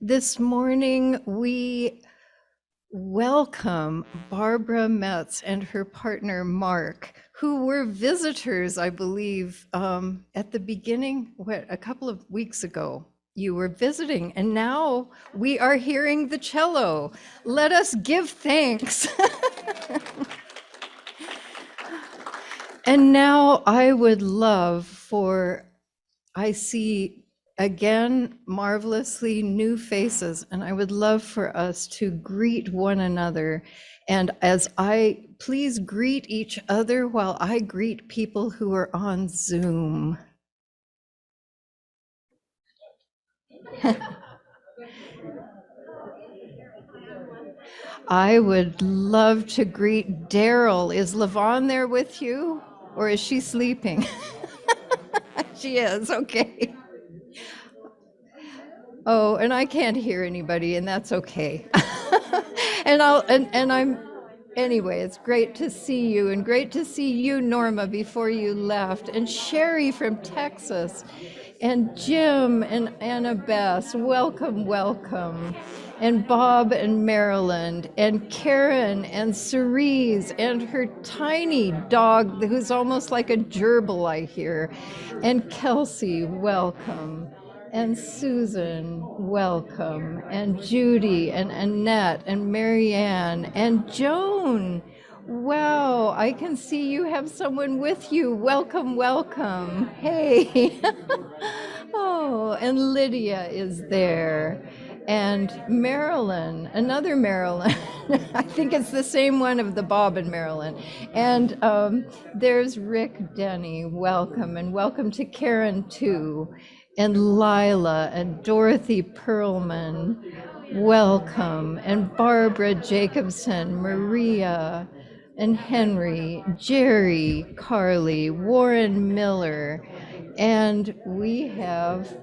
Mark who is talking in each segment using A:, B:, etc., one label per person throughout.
A: This morning, we welcome Barbara Metz and her partner, Mark, who were visitors, I believe, at the beginning, a couple of weeks ago. You were visiting, and now we are hearing the cello. Let us give thanks. And now I would love I see again marvelously new faces, and I would love for us to greet one another. And please greet each other while I greet people who are on Zoom. I would love to greet Daryl. Is Lavon there with you, or is she sleeping? She is, okay. Oh, and I can't hear anybody, and that's okay. Anyway, it's great to see you, and great to see you, Norma, before you left, and Sherry from Texas, and Jim and Anna Bess, welcome, welcome. And Bob and Maryland, and Karen and Cerise, and her tiny dog who's almost like a gerbil, I hear. And Kelsey, welcome. And Susan, welcome. And Judy, and Annette, and Marianne, and Joan. Wow, I can see you have someone with you. Welcome, welcome. Hey. Oh, and Lydia is there. And Marilyn, another Marilyn. I think it's the same one of the Bob and Marilyn. And there's Rick Denny, welcome. And welcome to Karen too. And Lila and Dorothy Perlman, welcome. And Barbara Jacobson, Maria and Henry, Jerry, Carly, Warren Miller, and we have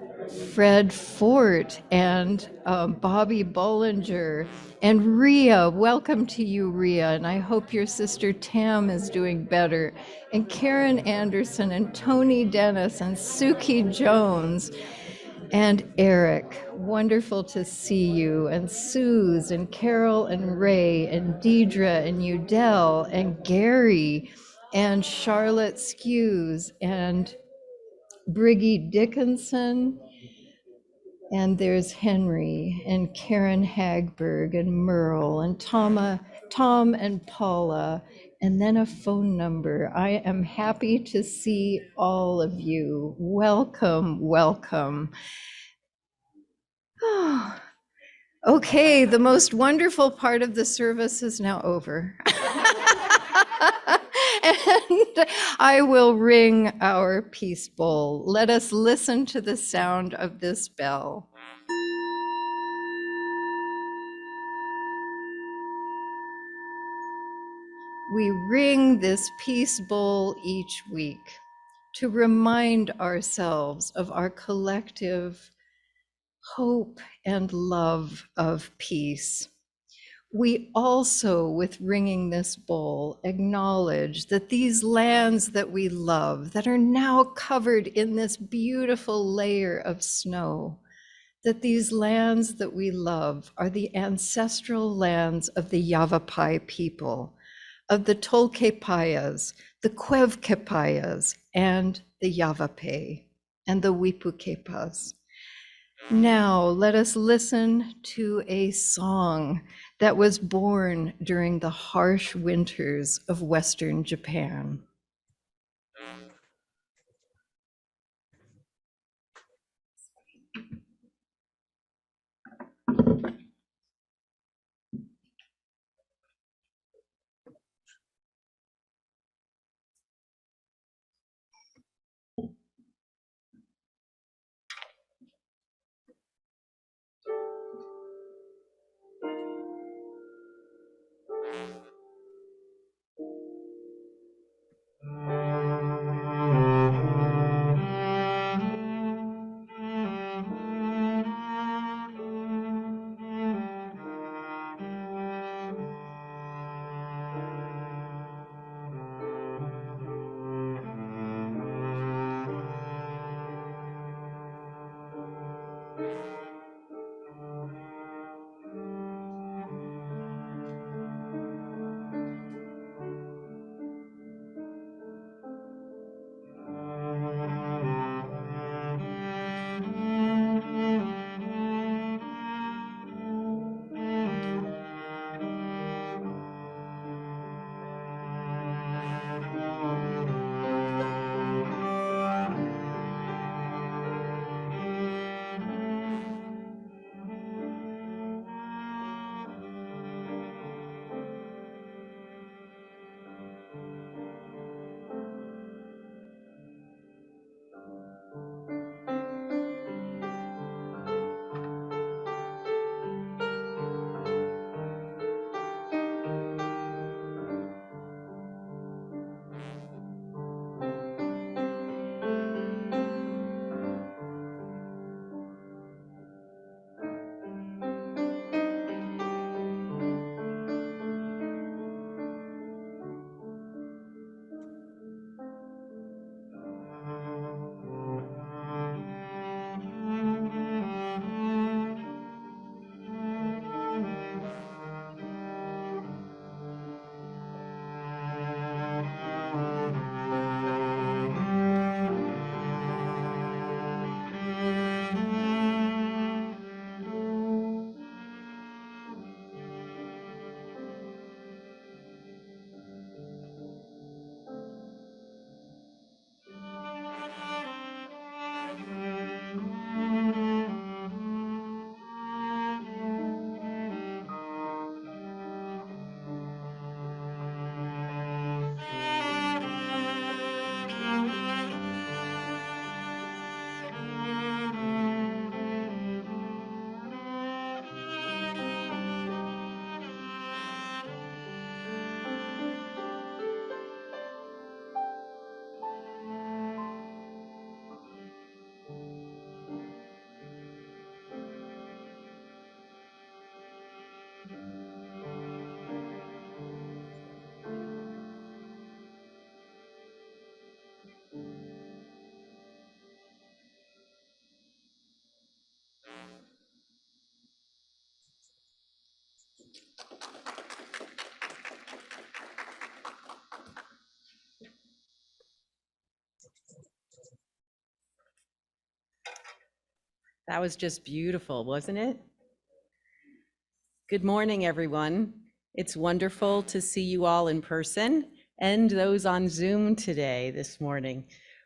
A: Fred Fort and Bobby Bollinger and Ria. Welcome to you, Ria, and I hope your sister Tam is doing better. And Karen Anderson and Tony Dennis and Suki Jones and Eric. Wonderful to see you. And Suze and Carol and Ray and Deidre and Udell and Gary and Charlotte Skews and Briggy Dickinson, and there's Henry and Karen Hagberg and Merle and Tom and Paula, and then a phone number. I am happy to see all of you. Welcome, welcome. Okay, the most wonderful part of the service is now over. And I will ring our peace bowl. Let us listen to the sound of this bell. We ring this peace bowl each week to remind ourselves of our collective hope and love of peace. We also, with ringing this bowl, acknowledge that these lands that we love, that are now covered in this beautiful layer of snow, that these lands that we love are the ancestral lands of the Yavapai people, of the Tolkepayas, the Quevkepayas, and the Yavapai, and the Wipukepas. Now let us listen to a song that was born during the harsh winters of Western Japan.
B: That was just beautiful, wasn't it? Good morning, everyone. It's wonderful to see you all in person and those on Zoom today, this morning.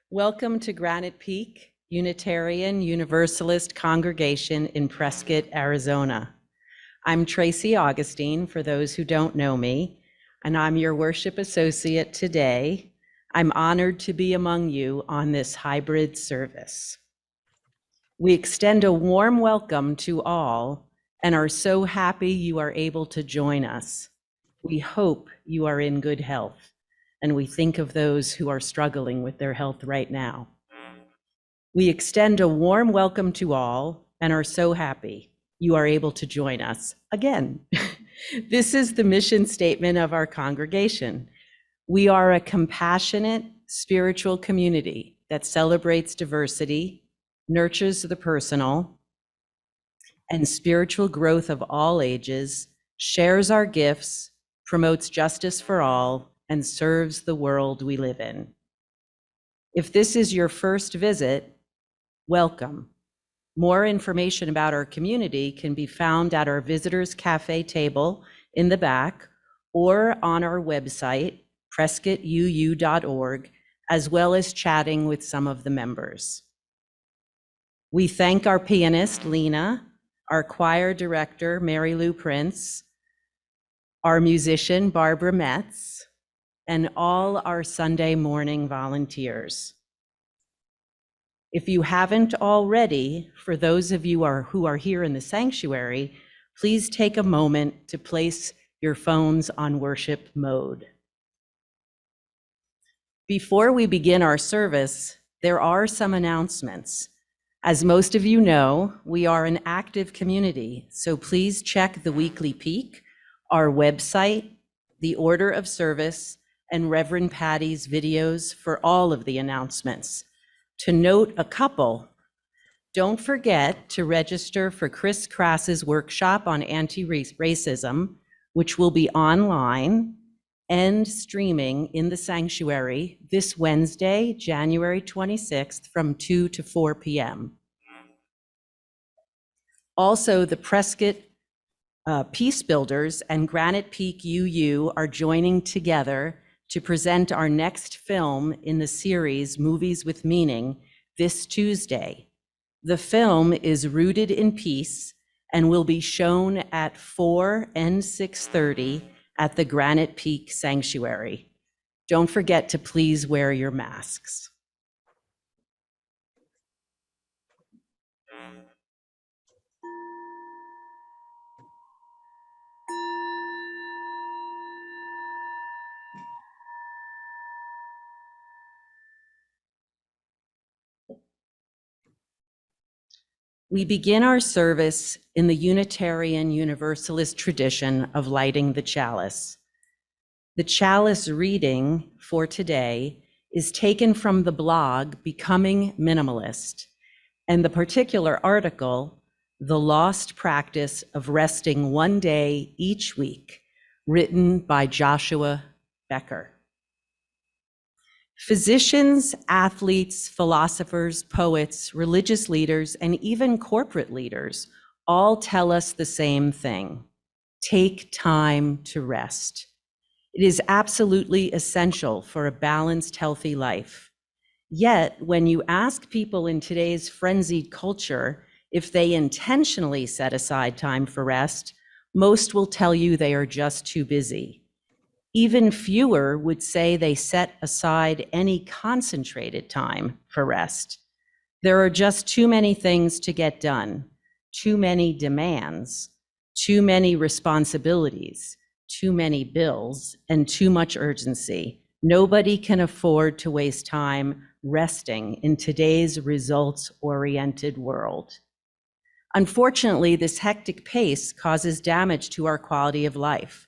B: Welcome to Granite Peak Unitarian Universalist Congregation in Prescott, Arizona. I'm Tracy Augustine, for those who don't know me, and I'm your worship associate today. I'm honored to be among you on this hybrid service. We extend a warm welcome to all and are so happy you are able to join us. We hope you are in good health, and we think of those who are struggling with their health right now. We extend a warm welcome to all and are so happy you are able to join us again. This is the mission statement of our congregation. We are a compassionate spiritual community that celebrates diversity, nurtures the personal, and spiritual growth of all ages, shares our gifts, promotes justice for all, and serves the world we live in. If this is your first visit, welcome. More information about our community can be found at our Visitors Cafe table in the back or on our website, prescottuu.org, as well as chatting with some of the members. We thank our pianist, Lena, our choir director, Mary Lou Prince, our musician, Barbara Metz, and all our Sunday morning volunteers. If you haven't already, for those of you who are here in the sanctuary, please take a moment to place your phones on worship mode. Before we begin our service, there are some announcements. As most of you know, we are an active community, so please check the weekly peak, our website, the order of service, and Reverend Patty's videos for all of the announcements. To note a couple, don't forget to register for Chris Crass's workshop on anti-racism, which will be online and streaming in the sanctuary this Wednesday, January 26th from 2 to 4 p.m. Also, the Prescott Peace Builders and Granite Peak UU are joining together to present our next film in the series Movies with Meaning this Tuesday. The film is rooted in peace and will be shown at 4 and 6:30 at the Granite Peak Sanctuary. Don't forget to please wear your masks. We begin our service in the Unitarian Universalist tradition of lighting the chalice. The chalice reading for today is taken from the blog Becoming Minimalist, and the particular article, The Lost Practice of Resting One Day Each Week, written by Joshua Becker. Physicians, athletes, philosophers, poets, religious leaders, and even corporate leaders all tell us the same thing: take time to rest. It is absolutely essential for a balanced, healthy life. Yet, when you ask people in today's frenzied culture if they intentionally set aside time for rest, most will tell you they are just too busy. Even fewer would say they set aside any concentrated time for rest. There are just too many things to get done, too many demands, too many responsibilities, too many bills, and too much urgency. Nobody can afford to waste time resting in today's results-oriented world. Unfortunately, this hectic pace causes damage to our quality of life.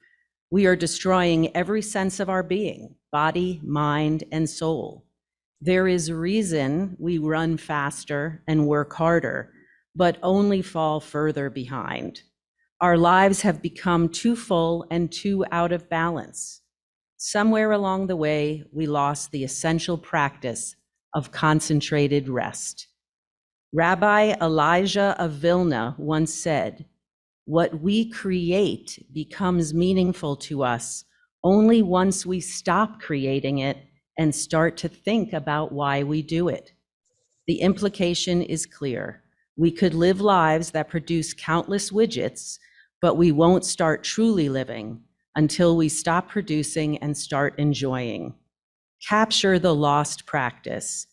B: We are destroying every sense of our being, body, mind, and soul. There is reason we run faster and work harder, but only fall further behind. Our lives have become too full and too out of balance. Somewhere along the way, we lost the essential practice of concentrated rest. Rabbi Elijah of Vilna once said, "What we create becomes meaningful to us only once we stop creating it and start to think about why we do it." The implication is clear. We could live lives that produce countless widgets, but we won't start truly living until we stop producing and start enjoying. Capture the lost practice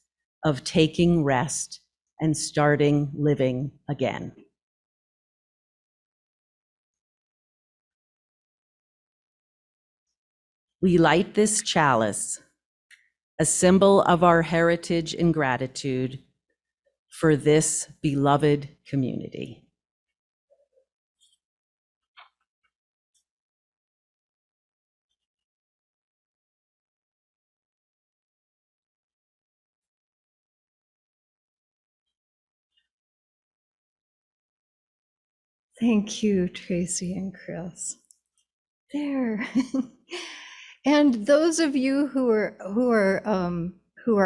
B: of taking rest and starting living again. We light this chalice, a symbol of our heritage and gratitude for this beloved community.
A: Thank you, Tracy and Chris. There. And those of you who are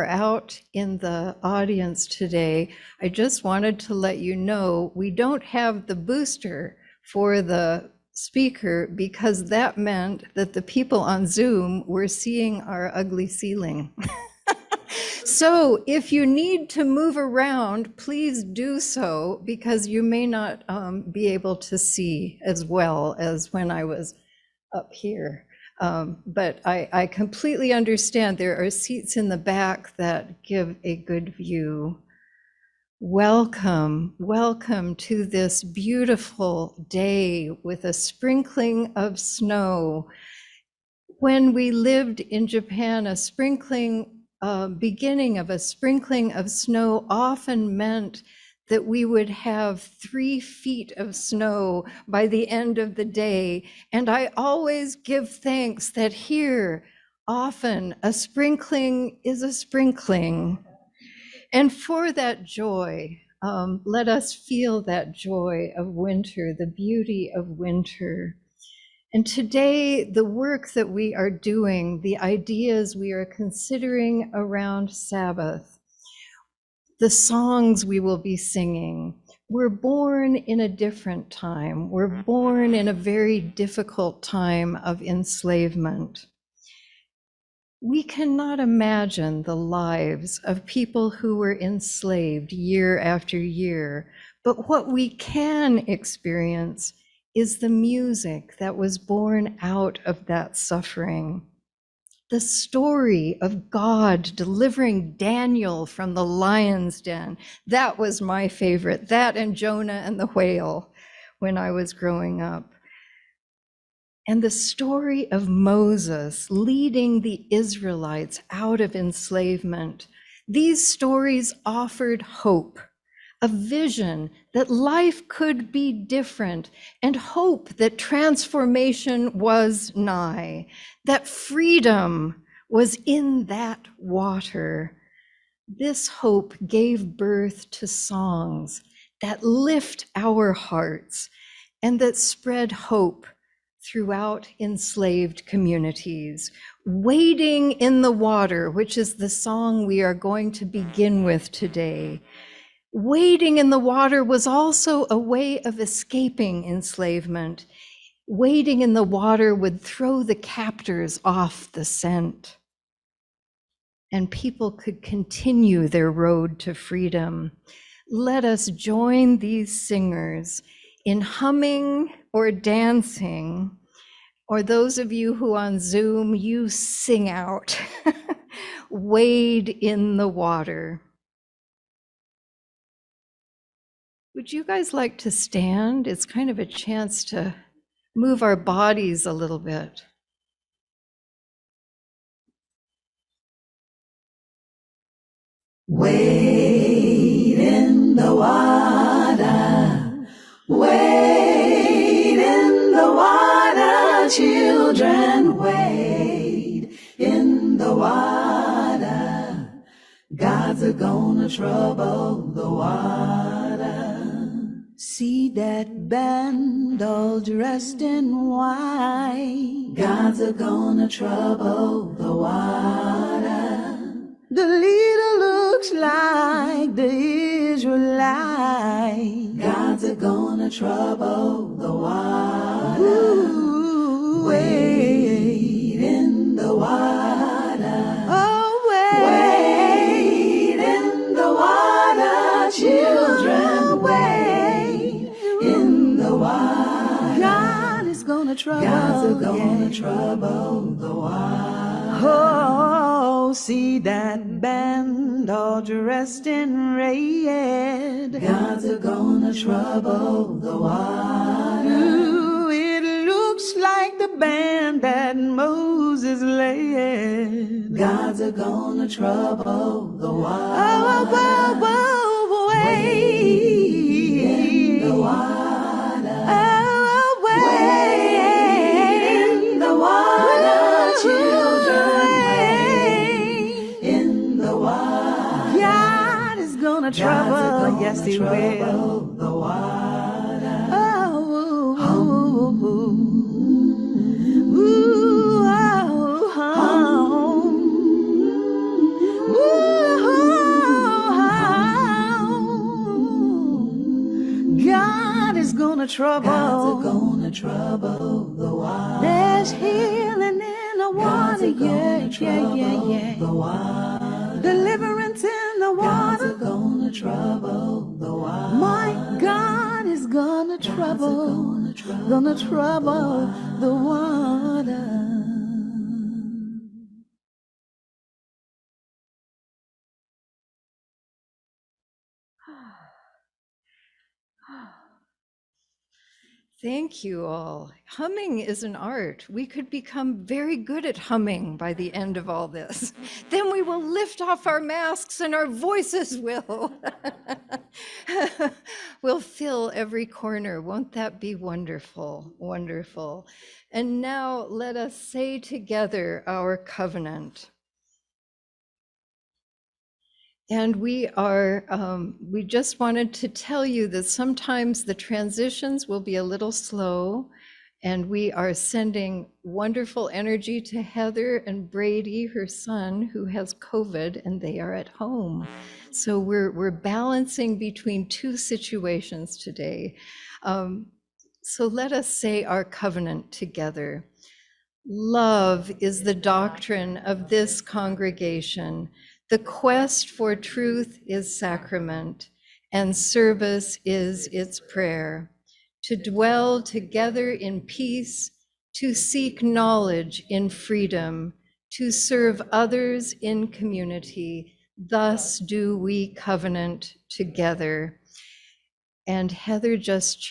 A: out in the audience today, I just wanted to let you know we don't have the booster for the speaker because that meant that the people on Zoom were seeing our ugly ceiling. So if you need to move around, please do so because you may not be able to see as well as when I was up here. But I completely understand there are seats in the back that give a good view. Welcome, welcome to this beautiful day with a sprinkling of snow. When we lived in Japan, a beginning of a sprinkling of snow often meant that we would have 3 feet of snow by the end of the day. And I always give thanks that here, often a sprinkling is a sprinkling. And for that joy, let us feel that joy of winter, the beauty of winter. And today, the work that we are doing, the ideas we are considering around Sabbath, the songs we will be singing, we're born in a different time. We're born in a very difficult time of enslavement. We cannot imagine the lives of people who were enslaved year after year, but what we can experience is the music that was born out of that suffering. The story of God delivering Daniel from the lion's den, that was my favorite, that and Jonah and the whale when I was growing up. And the story of Moses leading the Israelites out of enslavement. These stories offered hope, a vision that life could be different, and hope that transformation was nigh, that freedom was in that water. This hope gave birth to songs that lift our hearts and that spread hope throughout enslaved communities. Wading in the water, which is the song we are going to begin with today. Wading in the water was also a way of escaping enslavement. Wading in the water would throw the captors off the scent, and people could continue their road to freedom. Let us join these singers in humming or dancing, or those of you who on Zoom, you sing out, wade in the water. Would you guys like to stand? It's kind of a chance to move our bodies a little bit.
C: Wade in the water, wade in the water, children, wade in the water. God's gonna trouble the water. See that band all dressed in white. God's gonna trouble the water. The leader looks like the Israelite. God's gonna trouble the water. Ooh, wade in the water. Oh, wade in the water, children, wade in the water. gonna trouble. Gods are gonna trouble the water. Oh, see that band all dressed in red. Gods are gonna trouble the water. Ooh, it looks like the band that Moses led. Gods are gonna trouble the water. Oh, whoa, whoa, whoa, wade in the water. Oh, wade in the water, children, wade in the water. God is gonna trouble, yes he will. The water. Oh, oh, oh. Ooh, oh, oh. Ooh, God is gonna trouble. God's gonna trouble the water. There's healing in the water, yeah, yeah, yeah, yeah. The water. Deliverance in the water. God's gonna trouble the water. My God is gonna trouble, gonna trouble the water.
A: Thank you all. Humming is an art. We could become very good at humming by the end of all this. Then we will lift off our masks and our voices will will fill every corner. Won't that be wonderful? Wonderful. And now let us say together our covenant. And we just wanted to tell you that sometimes the transitions will be a little slow, and we are sending wonderful energy to Heather and Brady, her son, who has COVID, and they are at home. So we're balancing between two situations today. So let us say our covenant together. Love is the doctrine of this congregation. The quest for truth is sacrament, and service is its prayer. To dwell together in peace, to seek knowledge in freedom, to serve others in community, thus do we covenant together. And Heather just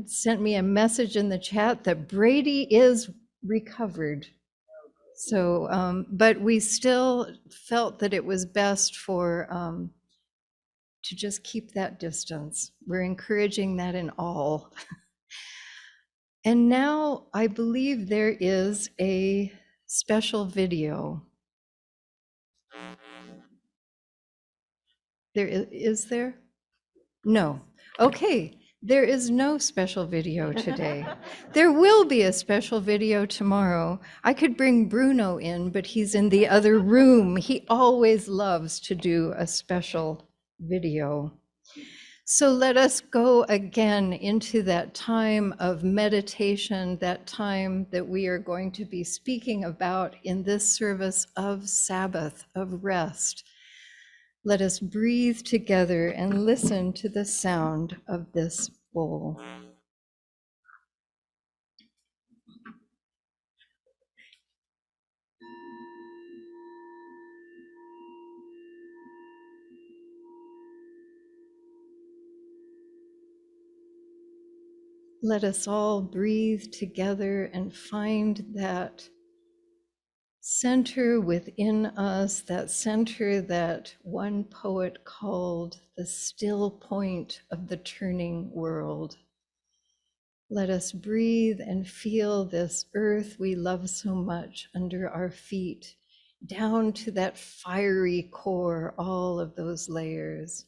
A: sent me a message in the chat that Brady is recovered. So, but we still felt that it was best for to just keep that distance. We're encouraging that in all. And now I believe there is a special video. Is there? No. Okay. There is no special video today. There will be a special video tomorrow. I could bring Bruno in, but he's in the other room. He always loves to do a special video. So let us go again into that time of meditation, that time that we are going to be speaking about in this service of Sabbath, of rest. Let us breathe together and listen to the sound of this bowl. Let us all breathe together and find that center within us, that center that one poet called the still point of the turning world. Let us breathe and feel this earth we love so much under our feet, down to that fiery core, all of those layers.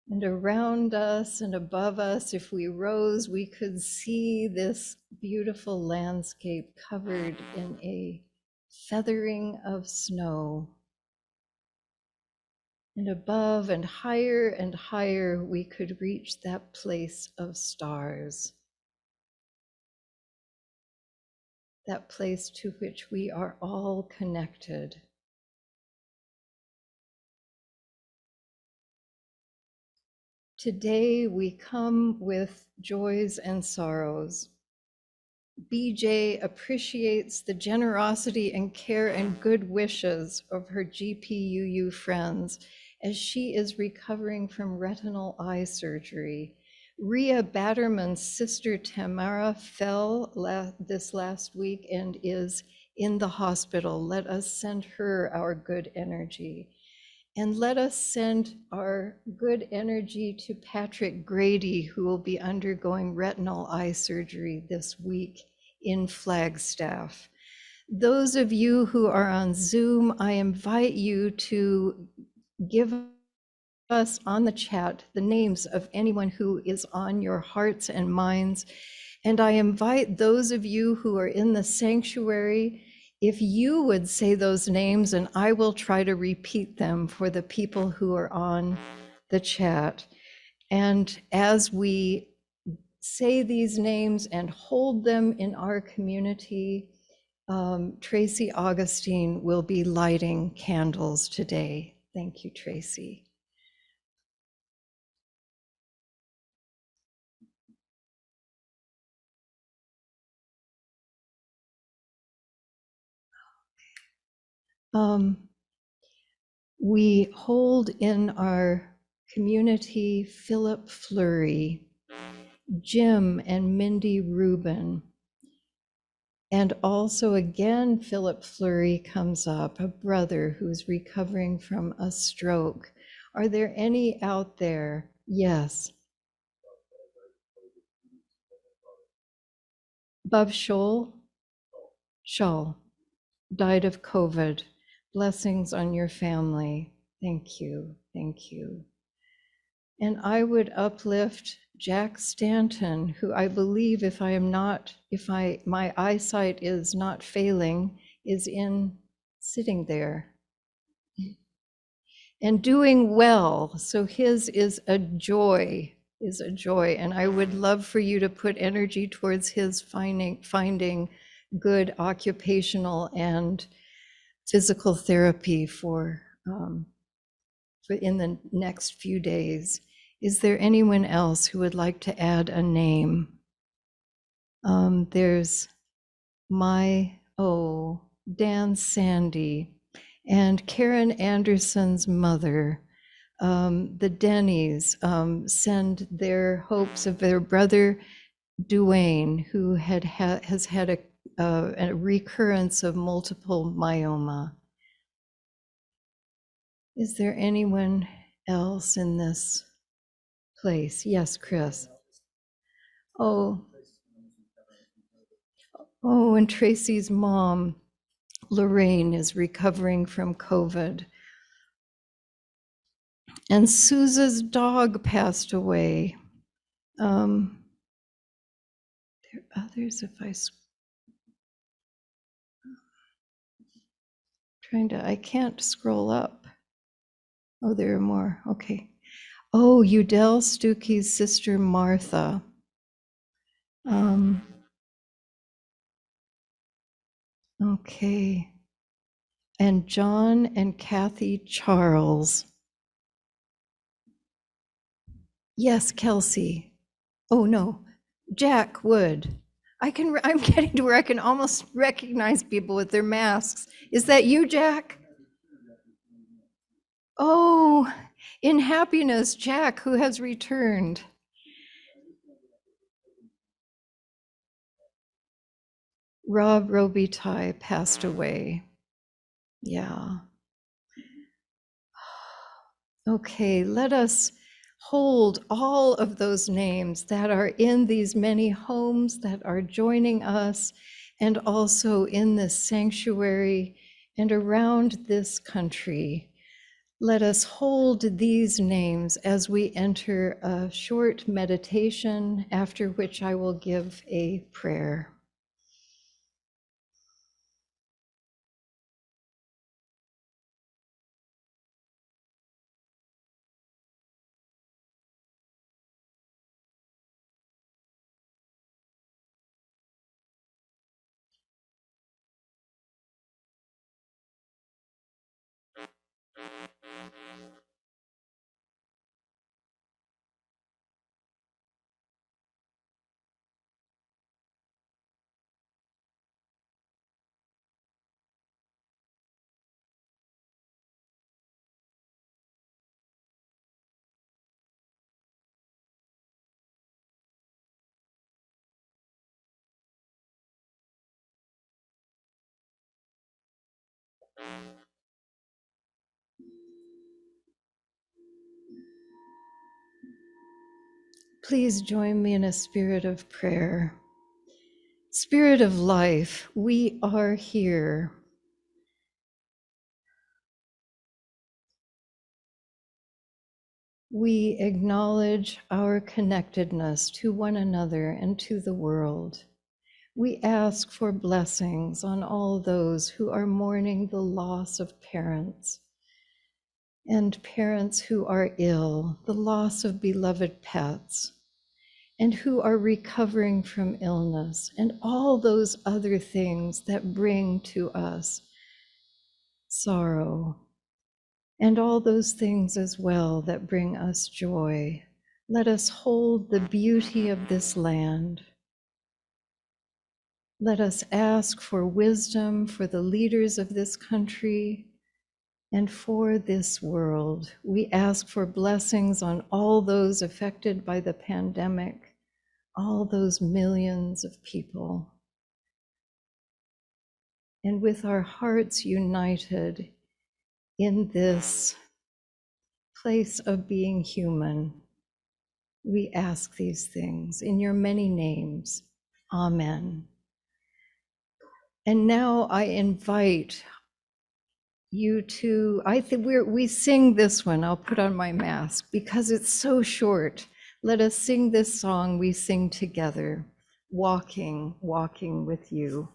A: And around us and above us, if we rose, we could see this beautiful landscape covered in a feathering of snow. And above and higher, we could reach that place of stars. That place to which we are all connected. Today we come with joys and sorrows. BJ appreciates the generosity and care and good wishes of her GPUU friends as she is recovering from retinal eye surgery. Rhea Batterman's sister Tamara fell this last week and is in the hospital. Let us send her our good energy. And let us send our good energy to Patrick Grady, who will be undergoing retinal eye surgery this week in Flagstaff. Those of you who are on Zoom, I invite you to give us on the chat the names of anyone who is on your hearts and minds. And I invite those of you who are in the sanctuary, if you would say those names, and I will try to repeat them for the people who are on the chat. And as we say these names and hold them in our community, Tracy Augustine will be lighting candles today. Thank you, Tracy. We hold in our community Philip Fleury, Jim and Mindy Rubin, and also again Philip Fleury comes up, a brother who's recovering from a stroke. Are there any out there? Yes. Bob Scholl died of COVID. Blessings on your family. Thank you. Thank you. And I would uplift Jack Stanton, who I believe, if my eyesight is not failing, is sitting there and doing well. So his is a joy. And I would love for you to put energy towards his finding good occupational and physical therapy for in the next few days. Is there anyone else who would like to add a name? There's Dan Sandy and Karen Anderson's mother. The Denny's send their hopes of their brother Duane, who has had a recurrence of multiple myeloma. Is there anyone else in this place? Yes, Chris. Oh, and Tracy's mom, Lorraine, is recovering from COVID. And Sousa's dog passed away. There are others if I can't scroll up. Oh, there are more, okay. Oh, Udell Stuckey's sister, Martha. Okay. And John and Kathy Charles. Yes, Kelsey. Oh, no, Jack Wood. I'm getting to where I can almost recognize people with their masks. Is that you, Jack? Oh, in happiness, Jack, who has returned. Rob Robitaille passed away. Yeah. Okay, let us hold all of those names that are in these many homes that are joining us, and also in this sanctuary and around this country. Let us hold these names as we enter a short meditation, after which I will give a prayer. Please join me in a spirit of prayer. Spirit of life, we are here. We acknowledge our connectedness to one another and to the world. We ask for blessings on all those who are mourning the loss of parents and parents who are ill, the loss of beloved pets, and who are recovering from illness, and all those other things that bring to us sorrow, and all those things as well that bring us joy. Let us hold the beauty of this land. Let us ask for wisdom for the leaders of this country and for this world. We ask for blessings on all those affected by the pandemic, all those millions of people. And with our hearts united in this place of being human, we ask these things in your many names. Amen. And now I invite you to, I think we sing this one. I'll put on my mask because it's so short. Let us sing this song we sing together, Walking, Walking with You.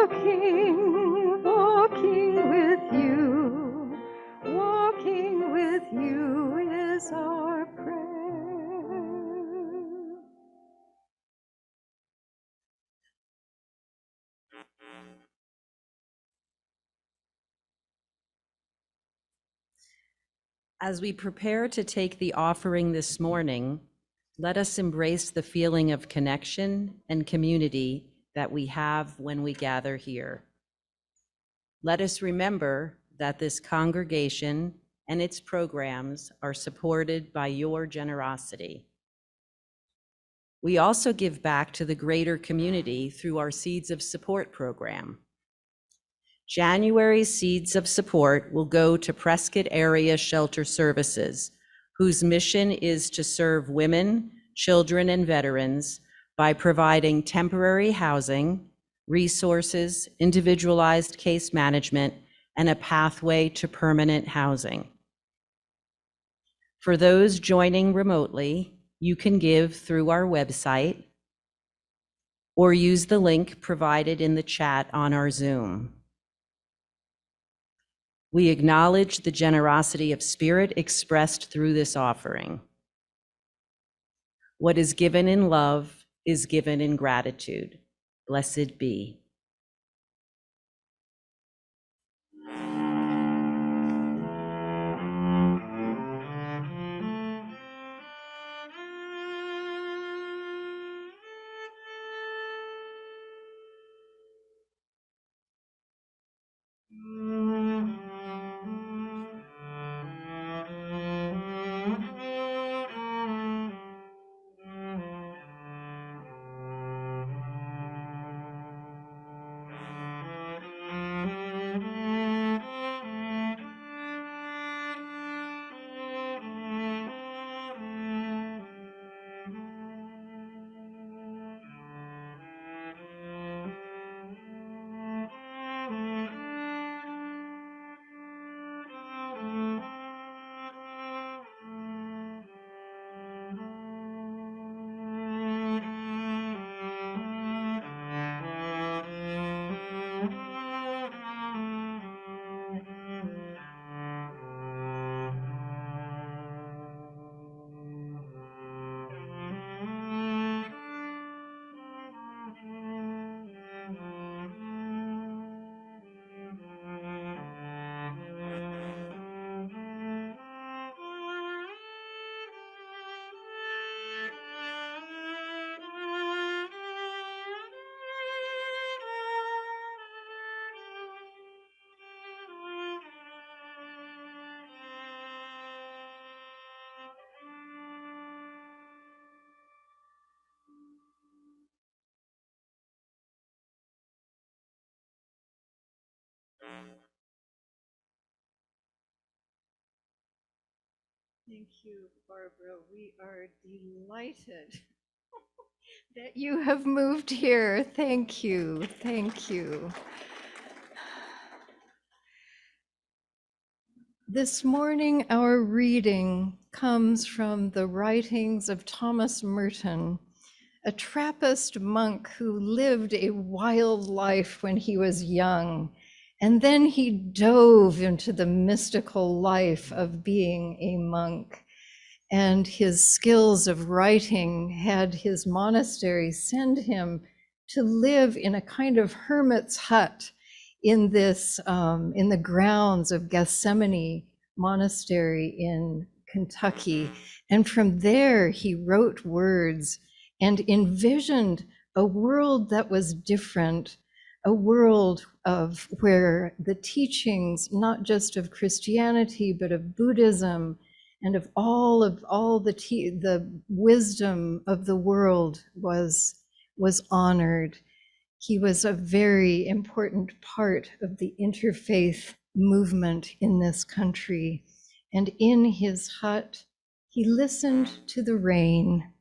A: Walking, walking with you, walking with you is our prayer.
B: As we prepare to take the offering this morning, let us embrace the feeling of connection and community that we have when we gather here. Let us remember that this congregation and its programs are supported by your generosity. We also give back to the greater community through our Seeds of Support program. January's Seeds of Support will go to Prescott Area Shelter Services, whose mission is to serve women, children, and veterans by providing temporary housing, resources, individualized case management, and a pathway to permanent housing. For those joining remotely, you can give through our website or use the link provided in the chat on our Zoom. We acknowledge the generosity of spirit expressed through this offering. What is given in love is given in gratitude. Blessed be.
A: Thank you, Barbara. We are delighted that you have moved here. Thank you. Thank you. This morning, our reading comes from the writings of Thomas Merton, a Trappist monk who lived a wild life when he was young, and then he dove into the mystical life of being a monk. And his skills of writing had his monastery send him to live in a kind of hermit's hut in the grounds of Gethsemane Monastery in Kentucky. And from there, he wrote words and envisioned a world that was different, a world of where the teachings, not just of Christianity, but of Buddhism, and of all the wisdom of the world was honored. He was a very important part of the interfaith movement in this country. And in his hut, he listened to the rain.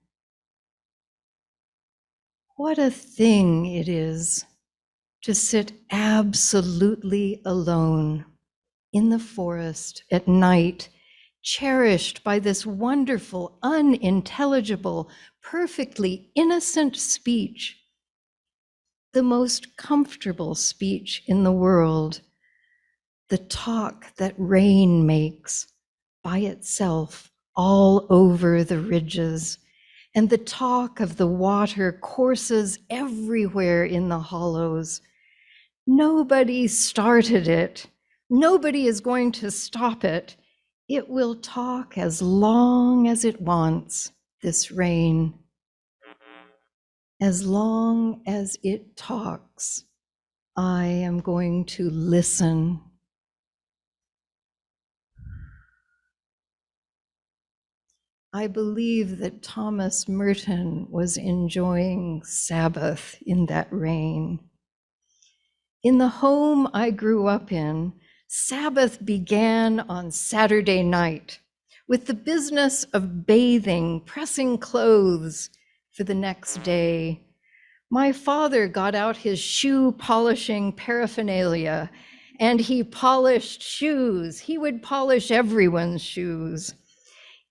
A: What a thing it is to sit absolutely alone in the forest at night, cherished by this wonderful, unintelligible, perfectly innocent speech, the most comfortable speech in the world, the talk that rain makes by itself all over the ridges, and the talk of the water courses everywhere in the hollows. Nobody started it. Nobody is going to stop it. It will talk as long as it wants, this rain. As long as it talks, I am going to listen. I believe that Thomas Merton was enjoying Sabbath in that rain. In the home I grew up in, Sabbath began on Saturday night with the business of bathing, pressing clothes for the next day. My father got out his shoe polishing paraphernalia and he polished shoes. He would polish everyone's shoes.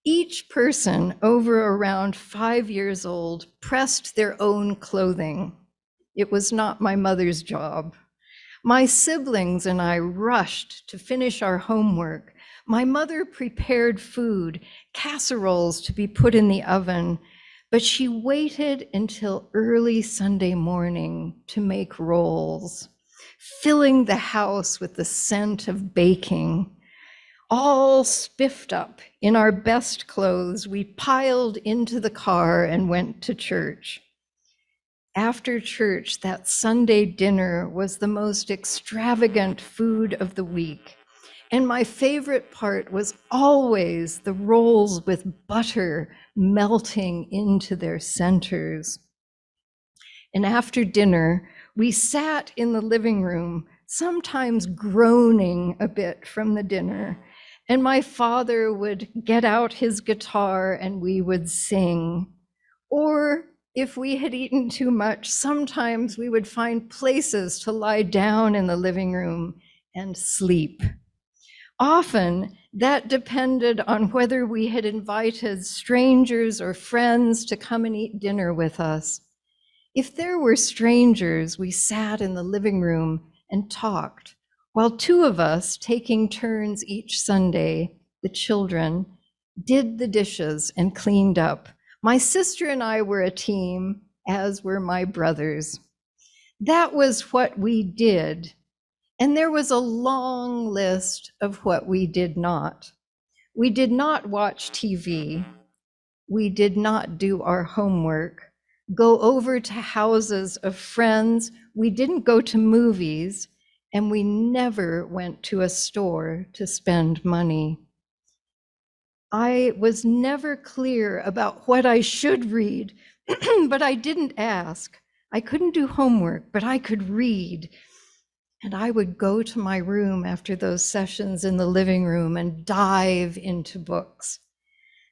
A: Each person over around 5 years old pressed their own clothing. It was not my mother's job. My siblings and I rushed to finish our homework. My mother prepared food, casseroles to be put in the oven, but she waited until early Sunday morning to make rolls, filling the house with the scent of baking. All spiffed up in our best clothes, we piled into the car and went to church. After church, that Sunday dinner was the most extravagant food of the week. And my favorite part was always the rolls with butter melting into their centers. And after dinner, we sat in the living room, sometimes groaning a bit from the dinner. And my father would get out his guitar and we would sing. Or if we had eaten too much, sometimes we would find places to lie down in the living room and sleep. Often that depended on whether we had invited strangers or friends to come and eat dinner with us. If there were strangers, we sat in the living room and talked, while two of us, taking turns each Sunday, the children, did the dishes and cleaned up. My sister and I were a team, as were my brothers. That was what we did. And there was a long list of what we did not. We did not watch TV. We did not do our homework, go over to houses of friends. We didn't go to movies, and we never went to a store to spend money. I was never clear about what I should read, but I didn't ask. I couldn't do homework, but I could read. And I would go to my room after those sessions in the living room and dive into books.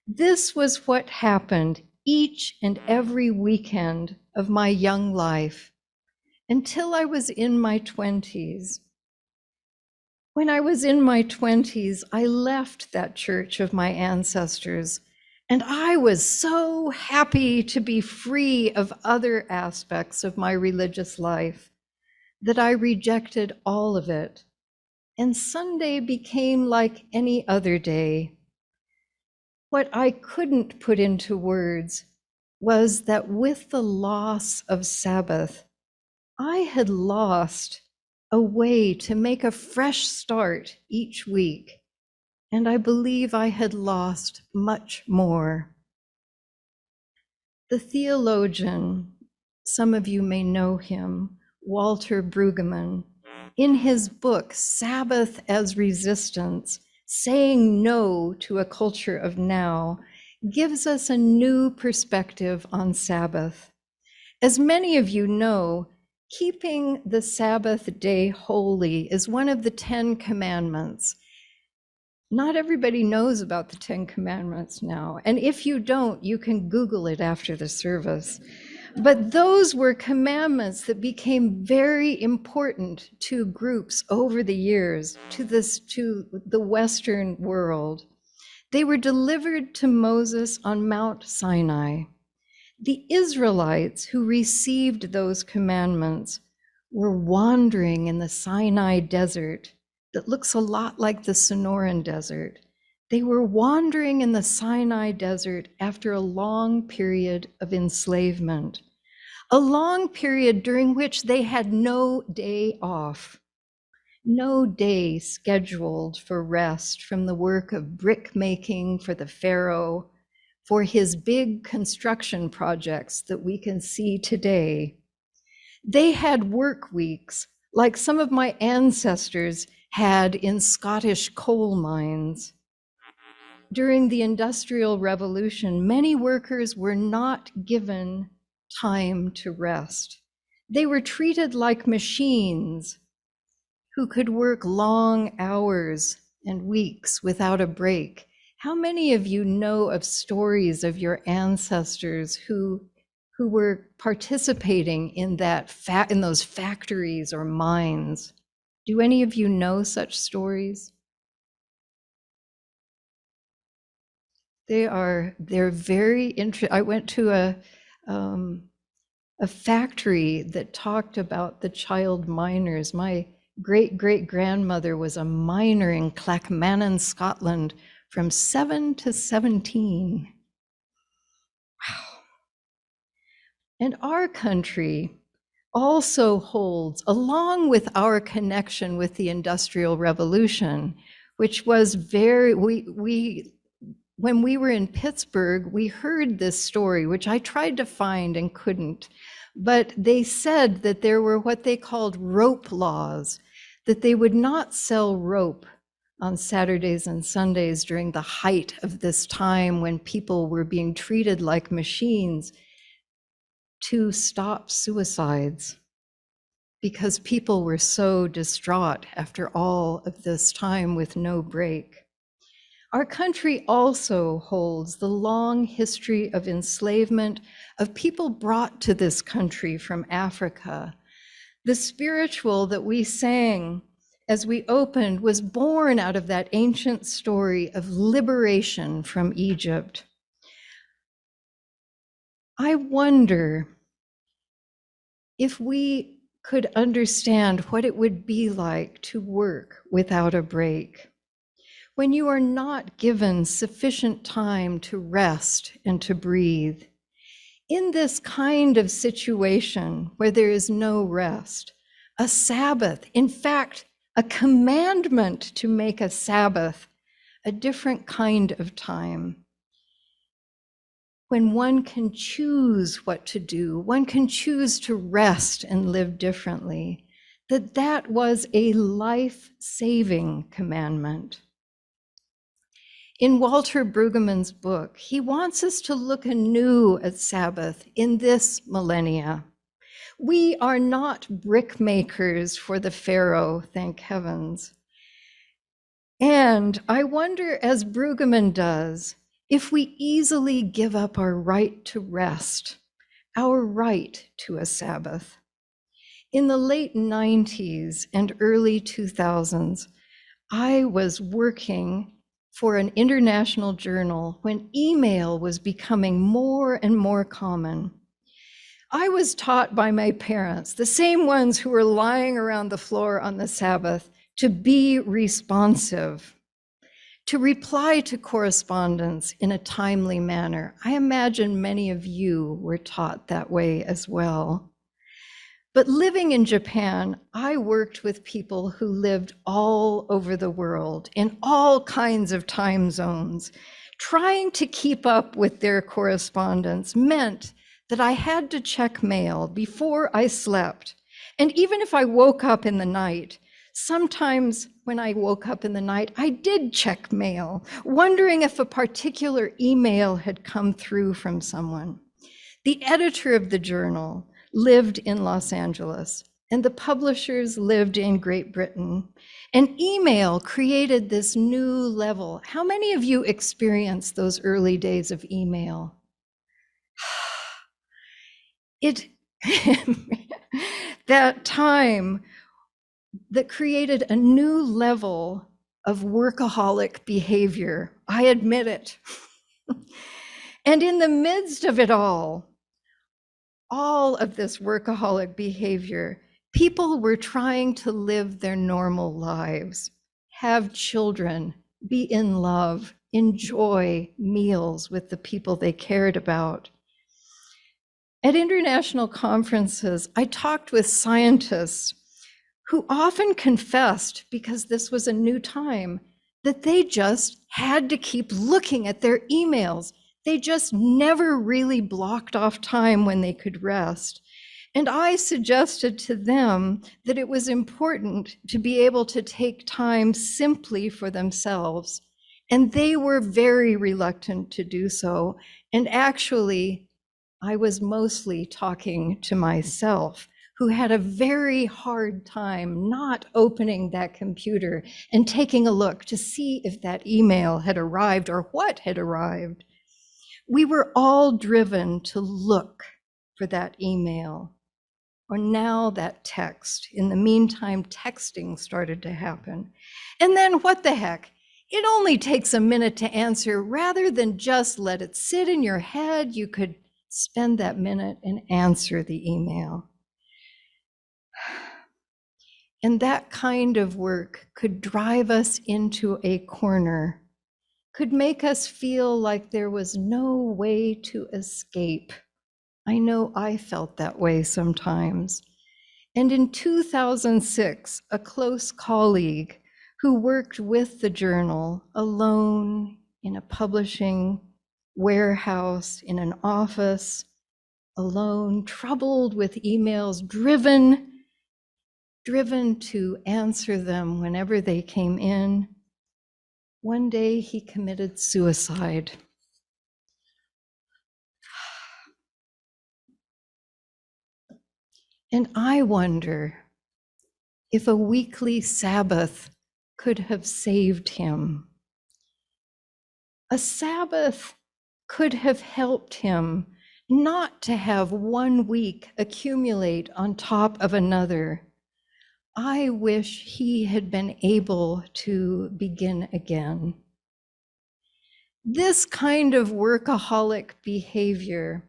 A: This was what happened each and every weekend of my young life until I was in my 20s. When I was in my 20s, I left that church of my ancestors, and I was so happy to be free of other aspects of my religious life that I rejected all of it. And Sunday became like any other day. What I couldn't put into words was that with the loss of Sabbath, I had lost a way to make a fresh start each week, and I believe I had lost much more. The theologian, some of you may know him, Walter Brueggemann, in his book, Sabbath as Resistance, Saying No to a Culture of Now, gives us a new perspective on Sabbath. As many of you know, keeping the Sabbath day holy is one of the 10 commandments. Not everybody knows about the 10 commandments now, and if you don't, you can Google it after the service. But those were commandments that became very important to groups over the years, to the Western world. They were delivered to Moses on Mount Sinai. The Israelites who received those commandments were wandering in the Sinai desert that looks a lot like the Sonoran Desert. They were wandering in the Sinai desert after a long period of enslavement, a long period during which they had no day off, no day scheduled for rest from the work of brick making for the Pharaoh, for his big construction projects that we can see today. They had work weeks like some of my ancestors had in Scottish coal mines. During the Industrial Revolution, many workers were not given time to rest. They were treated like machines who could work long hours and weeks without a break. How many of you know of stories of your ancestors who were participating in in those factories or mines? Do any of you know such stories? They're very interesting. I went to a factory that talked about the child miners. My great-great-grandmother was a miner in Clackmannan, Scotland, from 7 to 17. Wow. And our country also holds, along with our connection with the Industrial Revolution, which was when we were in Pittsburgh, we heard this story, which I tried to find and couldn't. But they said that there were what they called rope laws, that they would not sell rope on Saturdays and Sundays during the height of this time when people were being treated like machines, to stop suicides, because people were so distraught after all of this time with no break. Our country also holds the long history of enslavement of people brought to this country from Africa. The spiritual that we sang as we opened was born out of that ancient story of liberation from Egypt. I wonder if we could understand what it would be like to work without a break, when you are not given sufficient time to rest and to breathe. In this kind of situation where there is no rest, a Sabbath, in fact, a commandment to make a Sabbath, a different kind of time, when one can choose what to do, one can choose to rest and live differently, that was a life-saving commandment. In Walter Brueggemann's book, he wants us to look anew at Sabbath in this millennia. We are not brick makers for the Pharaoh, thank heavens. And I wonder, as Brueggemann does, if we easily give up our right to rest, our right to a Sabbath. In the late 90s and early 2000s, I was working for an international journal when email was becoming more and more common. I was taught by my parents, the same ones who were lying around the floor on the Sabbath, to be responsive, to reply to correspondence in a timely manner. I imagine many of you were taught that way as well. But living in Japan, I worked with people who lived all over the world in all kinds of time zones. Trying to keep up with their correspondence meant that I had to check mail before I slept. And even if I woke up in the night, sometimes when I woke up in the night, I did check mail, wondering if a particular email had come through from someone. The editor of the journal lived in Los Angeles, and the publishers lived in Great Britain. And email created this new level. How many of you experienced those early days of email? That time that created a new level of workaholic behavior. I admit it. And in the midst of it all of this workaholic behavior, people were trying to live their normal lives, have children, be in love, enjoy meals with the people they cared about. At international conferences, I talked with scientists who often confessed, because this was a new time, that they just had to keep looking at their emails. They just never really blocked off time when they could rest. And I suggested to them that it was important to be able to take time simply for themselves. And they were very reluctant to do so. And actually, I was mostly talking to myself, who had a very hard time not opening that computer and taking a look to see if that email had arrived or what had arrived. We were all driven to look for that email, or now that text. In the meantime, texting started to happen. And then what the heck? It only takes a minute to answer. Rather than just let it sit in your head, you could spend that minute and answer the email. And that kind of work could drive us into a corner, could make us feel like there was no way to escape. I know I felt that way sometimes. And in 2006, a close colleague who worked with the journal alone in a publishing warehouse, in an office, alone, troubled with emails, driven to answer them whenever they came in. One day he committed suicide. And I wonder if a weekly Sabbath could have saved him. A Sabbath could have helped him not to have 1 week accumulate on top of another. I wish he had been able to begin again. This kind of workaholic behavior,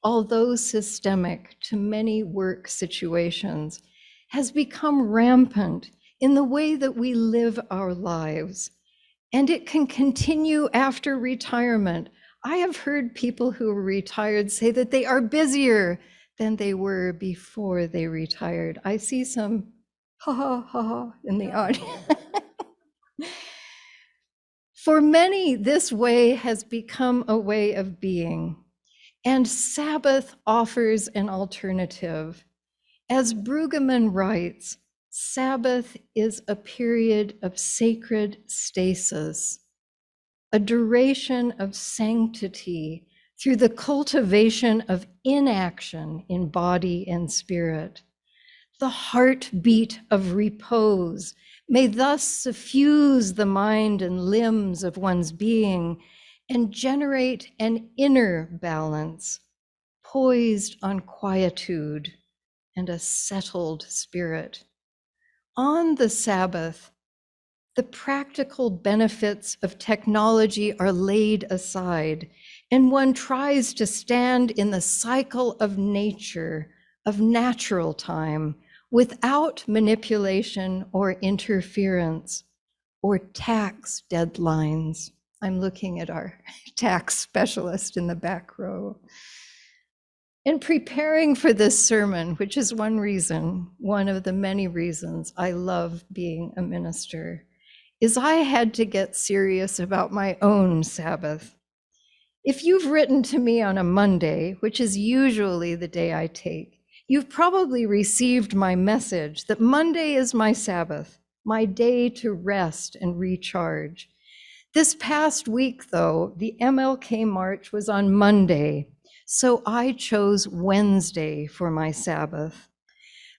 A: although systemic to many work situations, has become rampant in the way that we live our lives. And it can continue after retirement. I have heard people who are retired say that they are busier than they were before they retired. I see some ha ha ha ha in the audience. For many, this way has become a way of being, and Sabbath offers an alternative. As Brueggemann writes, Sabbath is a period of sacred stasis, a duration of sanctity through the cultivation of inaction in body and spirit. The heartbeat of repose may thus suffuse the mind and limbs of one's being and generate an inner balance, poised on quietude and a settled spirit. On the Sabbath, the practical benefits of technology are laid aside, and one tries to stand in the cycle of nature, of natural time, without manipulation or interference or tax deadlines. I'm looking at our tax specialist in the back row. In preparing for this sermon, which is one of the many reasons I love being a minister, is I had to get serious about my own Sabbath. If you've written to me on a Monday, which is usually the day I take, you've probably received my message that Monday is my Sabbath, my day to rest and recharge. This past week, though, the MLK March was on Monday, so I chose Wednesday for my Sabbath.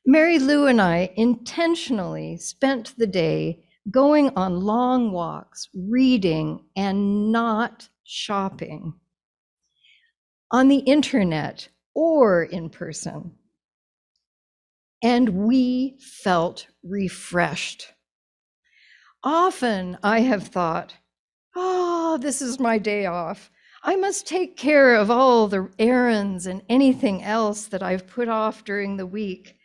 A: Mary Lou and I intentionally spent the day going on long walks, reading, and not shopping on the internet or in person. And we felt refreshed. Often I have thought, oh, this is my day off. I must take care of all the errands and anything else that I've put off during the week.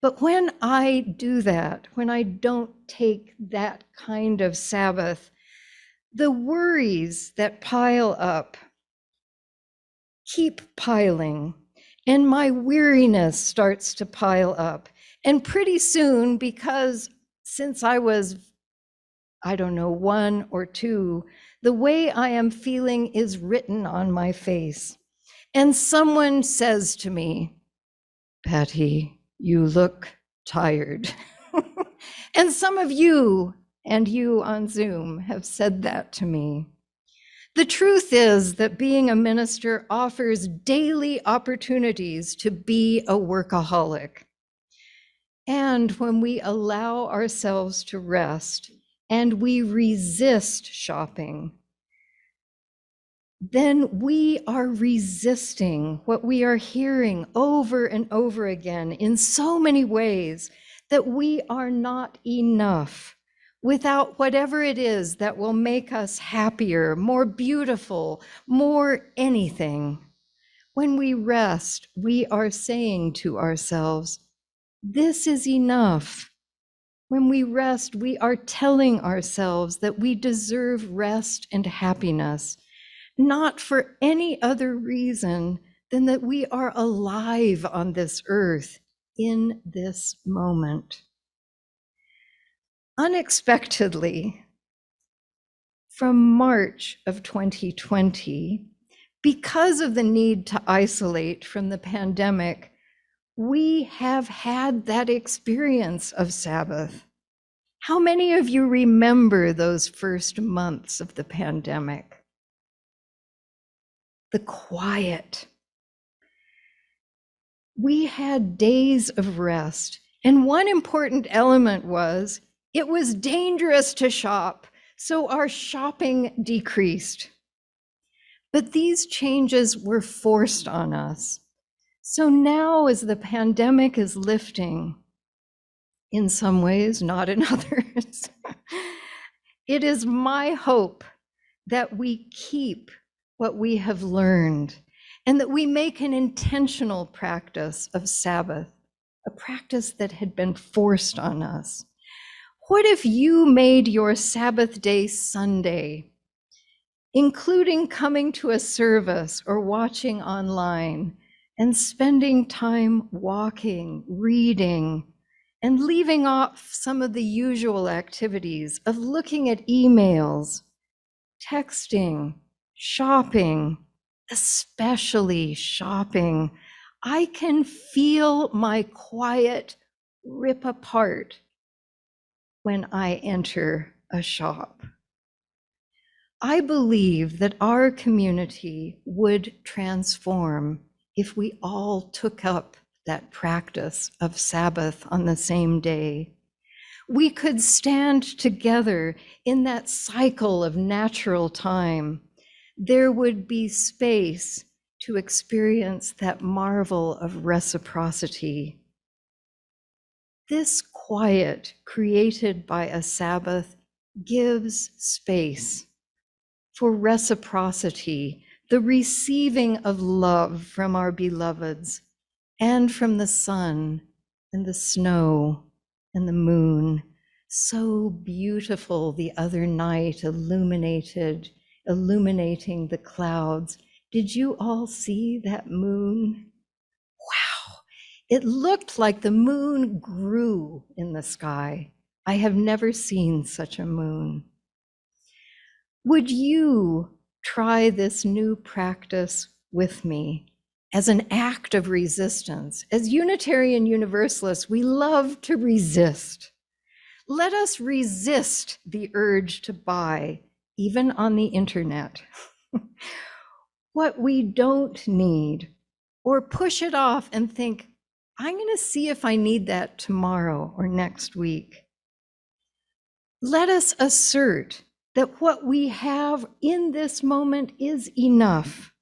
A: But when I do that, when I don't take that kind of Sabbath, the worries that pile up keep piling, and my weariness starts to pile up. And pretty soon, because since I was, 1 or 2, the way I am feeling is written on my face. And someone says to me, Patty, you look tired. And some of you, and you on Zoom, have said that to me. The truth is that being a minister offers daily opportunities to be a workaholic. And when we allow ourselves to rest and we resist shopping, then we are resisting what we are hearing over and over again in so many ways, that we are not enough without whatever it is that will make us happier, more beautiful, more anything. When we rest, we are saying to ourselves, this is enough. When we rest, we are telling ourselves that we deserve rest and happiness, not for any other reason than that we are alive on this earth in this moment. Unexpectedly, from March of 2020, because of the need to isolate from the pandemic, we have had that experience of Sabbath. How many of you remember those first months of the pandemic? The quiet. We had days of rest, and one important element was it was dangerous to shop, so our shopping decreased. But these changes were forced on us. So now, as the pandemic is lifting, in some ways, not in others, it is my hope that we keep what we have learned and that we make an intentional practice of Sabbath, a practice that had been forced on us. What if you made your Sabbath day Sunday, including coming to a service or watching online and spending time walking, reading, and leaving off some of the usual activities of looking at emails, texting, shopping, especially shopping? I can feel my quiet rip apart when I enter a shop. I believe that our community would transform if we all took up that practice of Sabbath on the same day. We could stand together in that cycle of natural time, there would be space to experience that marvel of reciprocity. This quiet created by a Sabbath gives space for reciprocity, the receiving of love from our beloveds and from the sun and the snow and the moon. So beautiful the other night, illuminating the clouds. Did you all see that moon? Wow, it looked like the moon grew in the sky. I have never seen such a moon. Would you try this new practice with me as an act of resistance? As Unitarian Universalists, we love to resist. Let us resist the urge to buy, even on the internet, what we don't need, or push it off and think, I'm going to see if I need that tomorrow or next week. Let us assert that what we have in this moment is enough.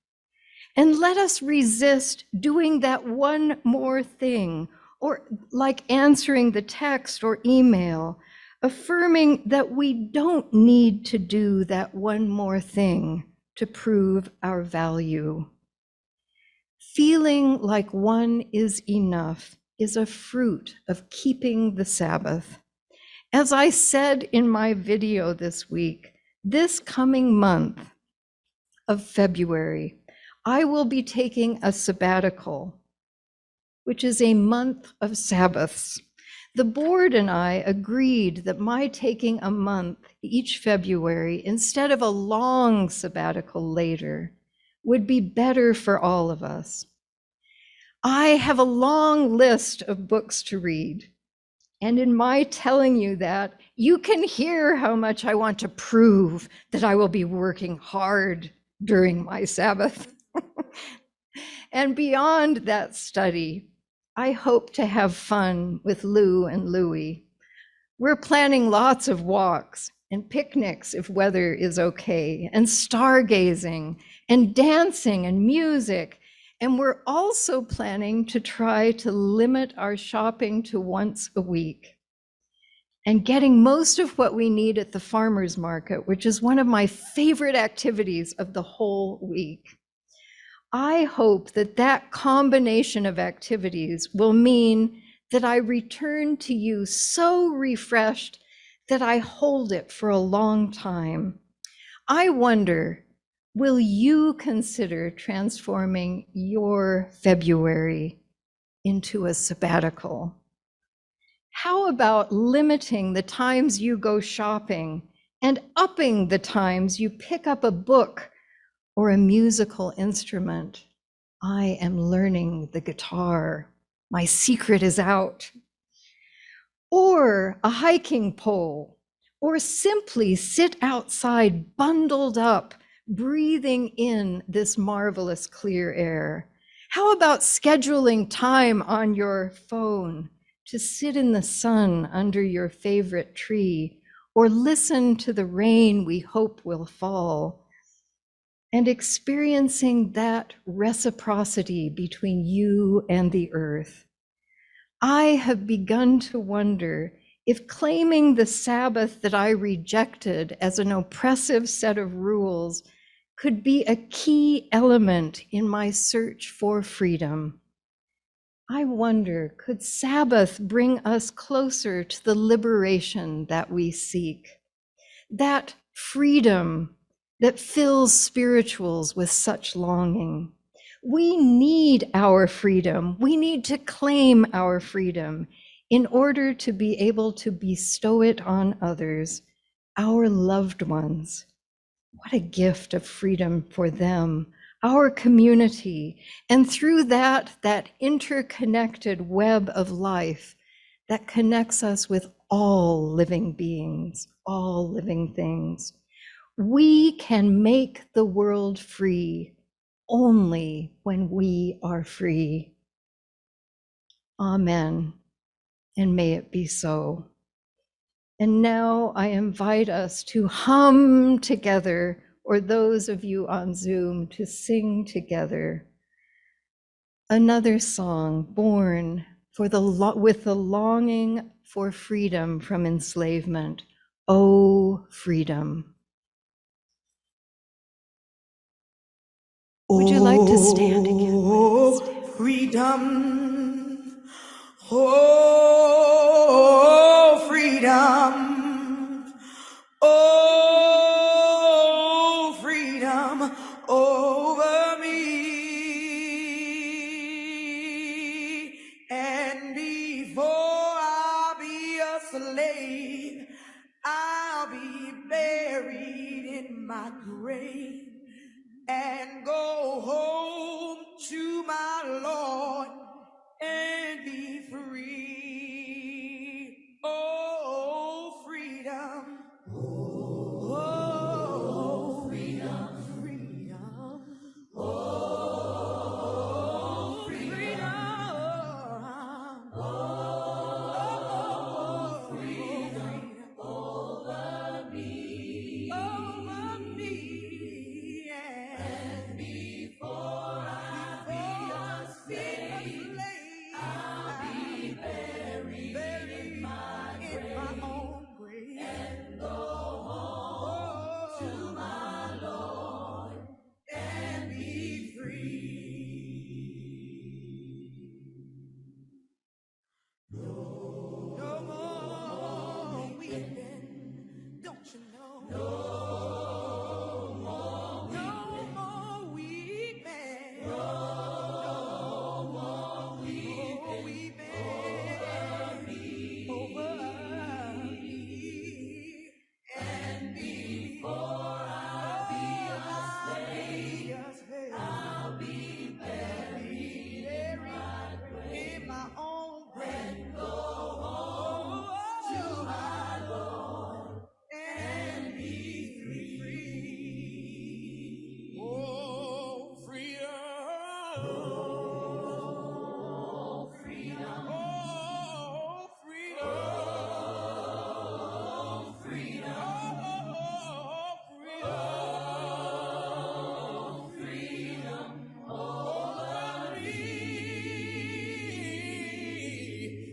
A: And let us resist doing that one more thing, or like answering the text or email, affirming that we don't need to do that one more thing to prove our value. Feeling like one is enough is a fruit of keeping the Sabbath. As I said in my video this week, this coming month of February, I will be taking a sabbatical, which is a month of Sabbaths. The board and I agreed that my taking a month each February instead of a long sabbatical later would be better for all of us. I have a long list of books to read. And in my telling you that, you can hear how much I want to prove that I will be working hard during my Sabbath. And beyond that study, I hope to have fun with Lou and Louie. We're planning lots of walks and picnics if weather is okay, and stargazing and dancing and music. And we're also planning to try to limit our shopping to once a week and getting most of what we need at the farmer's market, which is one of my favorite activities of the whole week. I hope that that combination of activities will mean that I return to you so refreshed that I hold it for a long time. I wonder, will you consider transforming your February into a sabbatical? How about limiting the times you go shopping and upping the times you pick up a book or a musical instrument? I am learning the guitar. My secret is out. Or a hiking pole, or simply sit outside bundled up, breathing in this marvelous clear air. How about scheduling time on your phone to sit in the sun under your favorite tree, or listen to the rain we hope will fall, and experiencing that reciprocity between you and the earth? I have begun to wonder if claiming the Sabbath that I rejected as an oppressive set of rules could be a key element in my search for freedom. I wonder, could Sabbath bring us closer to the liberation that we seek? That freedom that fills spirituals with such longing. We need our freedom. We need to claim our freedom in order to be able to bestow it on others, our loved ones. What a gift of freedom for them, our community, and through that interconnected web of life that connects us with all living beings, all living things. We can make the world free only when we are free. Amen, and may it be so. And now I invite us to hum together or those of you on Zoom to sing together another song born with the longing for freedom from enslavement. Oh, freedom. Would you like to stand again?
C: Oh, freedom. Oh, freedom. Oh, freedom over me. And before I be a slave, I'll be buried in my grave and go home to my Lord and be free. Oh, freedom. Oh, freedom, freedom. Oh, freedom. Oh, freedom over me. Over me. And before I be a slave, I'll be buried in my own grave. And go home to my Lord and be free. No more weeping, don't you know? No more weeping. No more weeping over me. And before I be a slave, I'll be buried in my own grave. And go home to my Lord and be free. Oh, freedom. Oh, freedom. Oh, freedom. Freedom. Oh, freedom. Freedom over me.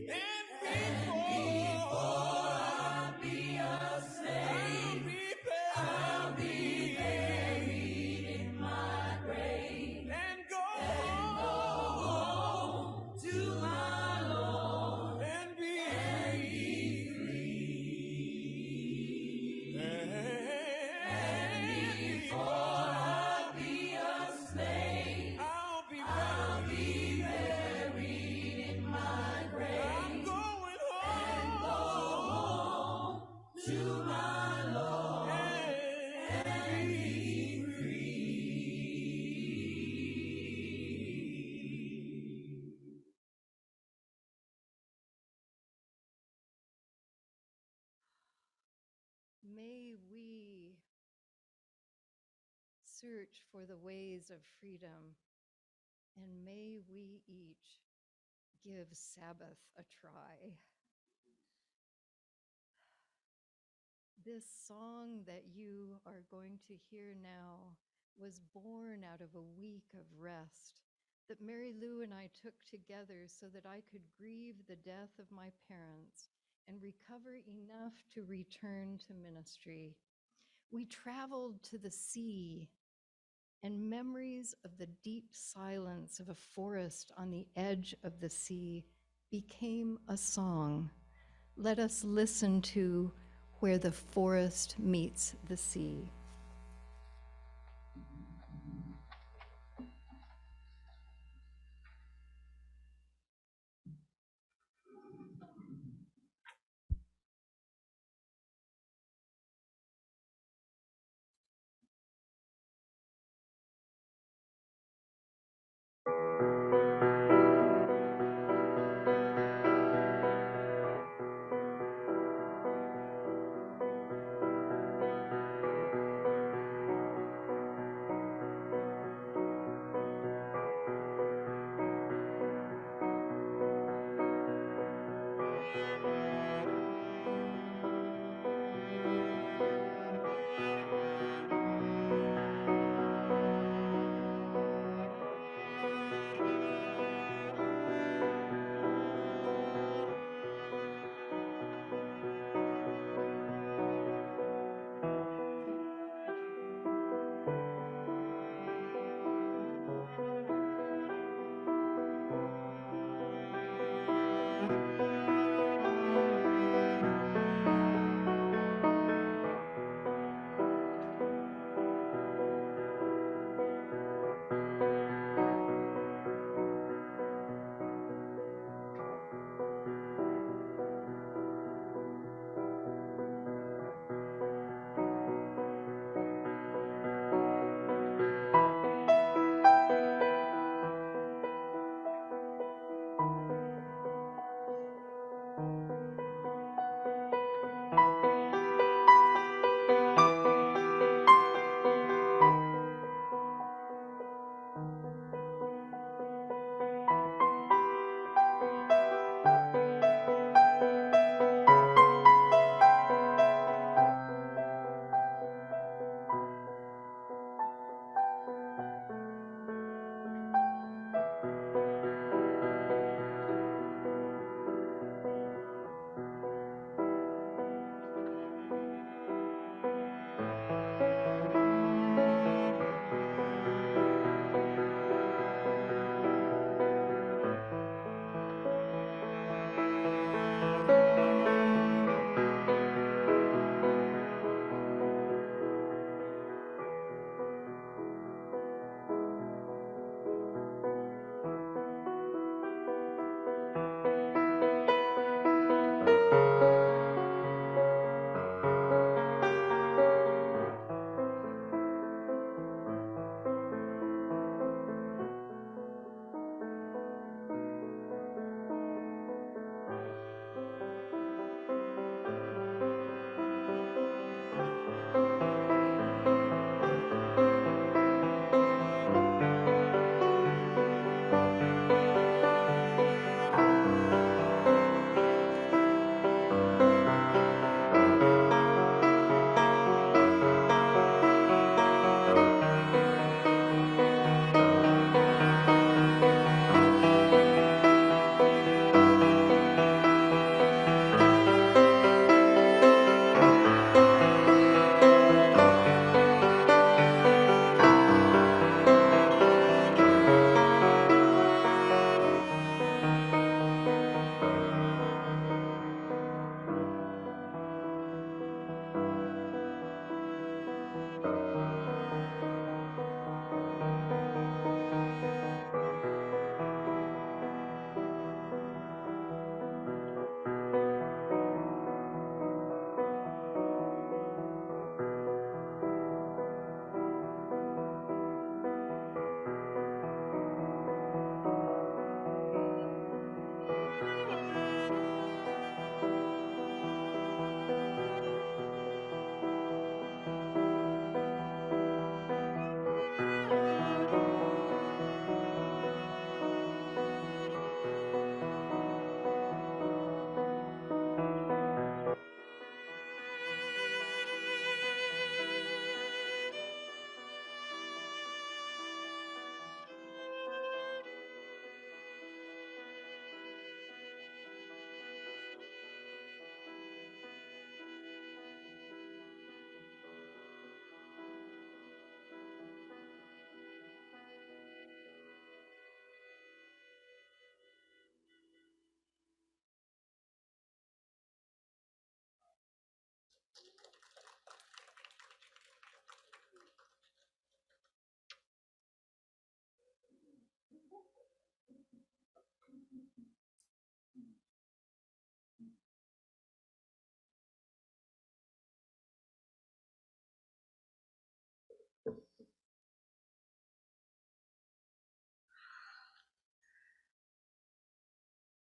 C: And before I be a slave, I'll be buried in my grave and go home to my Lord and be free. And before I be a slave, I'll be buried in my grave. I'm going home to my Lord and be free.
A: May we search for the ways of freedom, and may we each give Sabbath a try. This song that you are going to hear now was born out of a week of rest that Mary Lou and I took together so that I could grieve the death of my parents and recover enough to return to ministry. We traveled to the sea, and memories of the deep silence of a forest on the edge of the sea became a song. Let us listen to Where the Forest Meets the Sea.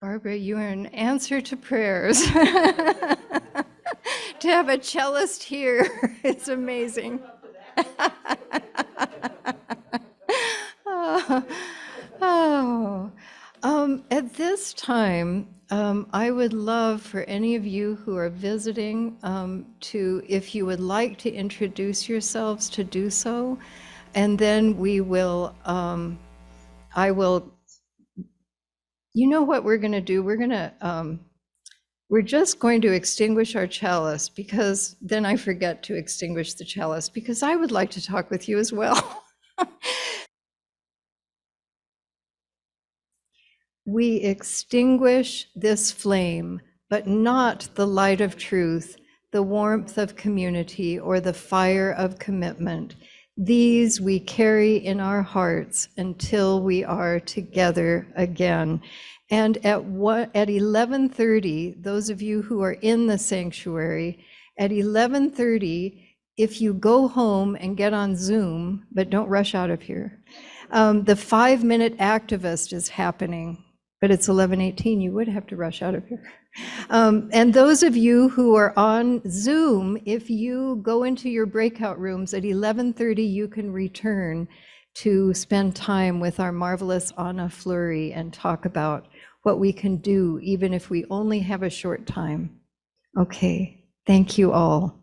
A: Barbara, you are an answer to prayers. To have a cellist here, it's amazing. Oh, oh. At this time, I would love for any of you who are visiting to, if you would like to introduce yourselves, to do so. And then we will, I will, you know what we're going to do? We're just going to extinguish our chalice, because then I forget to extinguish the chalice, because I would like to talk with you as well. We extinguish this flame, but not the light of truth, the warmth of community, or the fire of commitment. These we carry in our hearts until we are together again. And at 11:30, those of you who are in the sanctuary, at 11:30, if you go home and get on Zoom, but don't rush out of here, the 5-minute activist is happening. But it's 11:18, you would have to rush out of here. And those of you who are on Zoom, if you go into your breakout rooms at 11:30, you can return to spend time with our marvelous Anna Fleury and talk about what we can do, even if we only have a short time. Okay, thank you all.